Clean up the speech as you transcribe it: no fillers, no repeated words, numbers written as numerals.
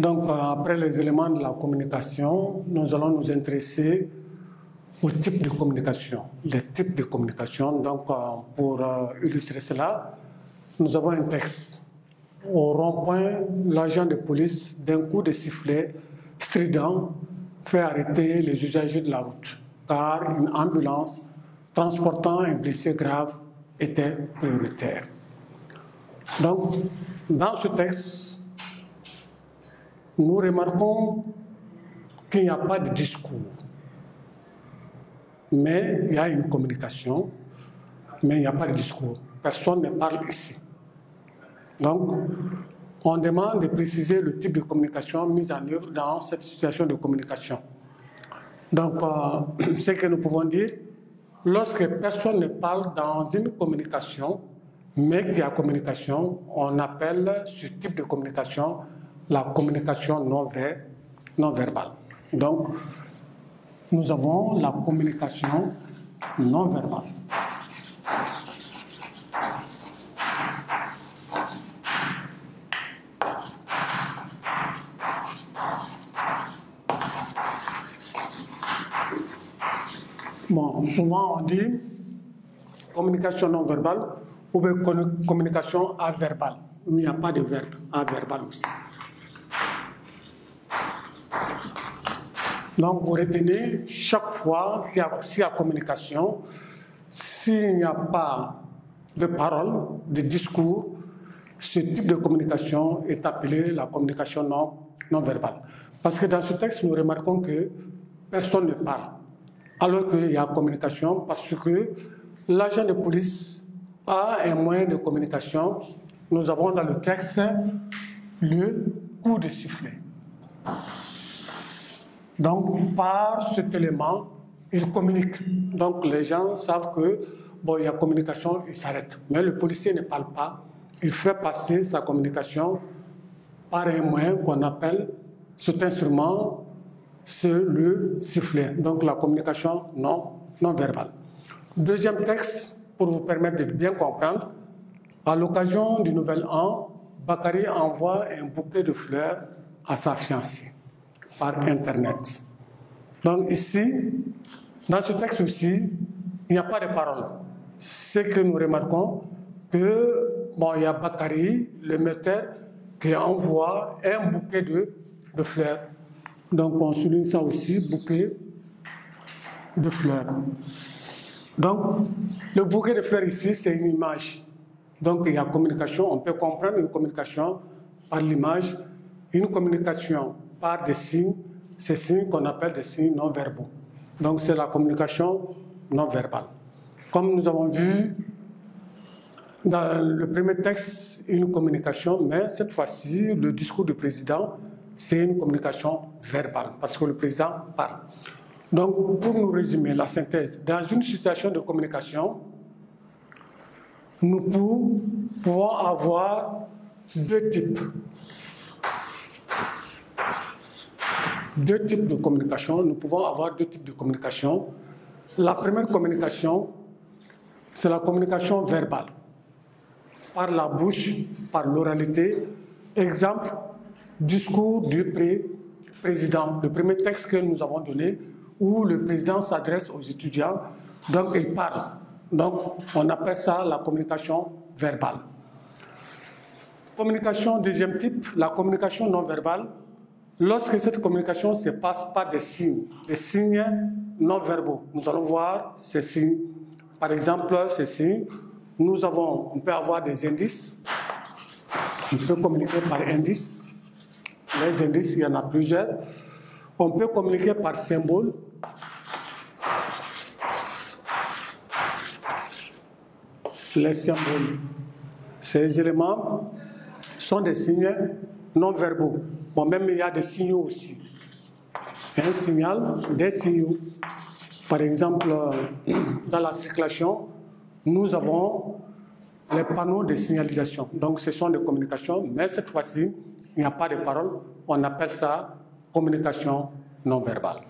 Donc, après les éléments de la communication, nous allons nous intéresser au type de communication, les types de communication. Donc, pour illustrer cela, nous avons un texte. Au rond-point, l'agent de police, d'un coup de sifflet strident, fait arrêter les usagers de la route, car une ambulance transportant un blessé grave était prioritaire. Donc, dans ce texte, nous remarquons qu'il n'y a pas de discours, mais il y a une communication, mais il n'y a pas de discours. Personne ne parle ici. Donc, on demande de préciser le type de communication mise en œuvre dans cette situation de communication. Donc, ce que nous pouvons dire, lorsque personne ne parle dans une communication, mais qu'il y a communication, on appelle ce type de communication la communication non verbale. Donc, nous avons la communication non verbale. Bon, souvent on dit communication non verbale ou bien communication averbale. Il n'y a pas de verbe averbal aussi. Donc vous retenez chaque fois qu'il y a communication, s'il n'y a pas de parole, de discours, ce type de communication est appelé la communication non verbale. Parce que dans ce texte, nous remarquons que personne ne parle, alors qu'il y a communication parce que l'agent de police a un moyen de communication. Nous avons dans le texte le coup de sifflet. Donc, par cet élément, il communique. Donc, les gens savent que, bon, il y a communication, il s'arrête. Mais le policier ne parle pas. Il fait passer sa communication par un moyen qu'on appelle, cet instrument, c'est le sifflet. Donc, la communication non verbale. Deuxième texte, pour vous permettre de bien comprendre, à l'occasion du Nouvel An, Bakary envoie un bouquet de fleurs à sa fiancée par Internet. Donc ici, dans ce texte aussi, il n'y a pas de parole. C'est que nous remarquons que, bon, il y a Bakary, le metteur, qui envoie un bouquet de fleurs. Donc on souligne ça aussi, bouquet de fleurs. Donc le bouquet de fleurs ici, c'est une image. Donc il y a communication, on peut comprendre une communication par l'image, une communication par des signes, ces signes qu'on appelle des signes non verbaux. Donc c'est la communication non verbale. Comme nous avons vu dans le premier texte, une communication, mais cette fois-ci, le discours du président, c'est une communication verbale, parce que le président parle. Donc, pour nous résumer la synthèse, dans une situation de communication, nous pouvons avoir deux types de communication. Nous pouvons avoir deux types de communication. La première communication, c'est la communication verbale, par la bouche, par l'oralité. Exemple, discours du président, le premier texte que nous avons donné, où le président s'adresse aux étudiants, donc il parle. Donc on appelle ça la communication verbale. Communication deuxième type, la communication non verbale, lorsque cette communication se passe par des signes non verbaux. Nous allons voir ces signes. Par exemple, ces signes, on peut avoir des indices, on peut communiquer par indices. Les indices, il y en a plusieurs. On peut communiquer par symbole. Les symboles, ces éléments sont des signes non verbaux. Bon, même il y a des signaux aussi. Un signal, des signaux. Par exemple, dans la circulation, nous avons les panneaux de signalisation. Donc, ce sont des communications, mais cette fois-ci, il n'y a pas de parole. On appelle ça communication non verbale.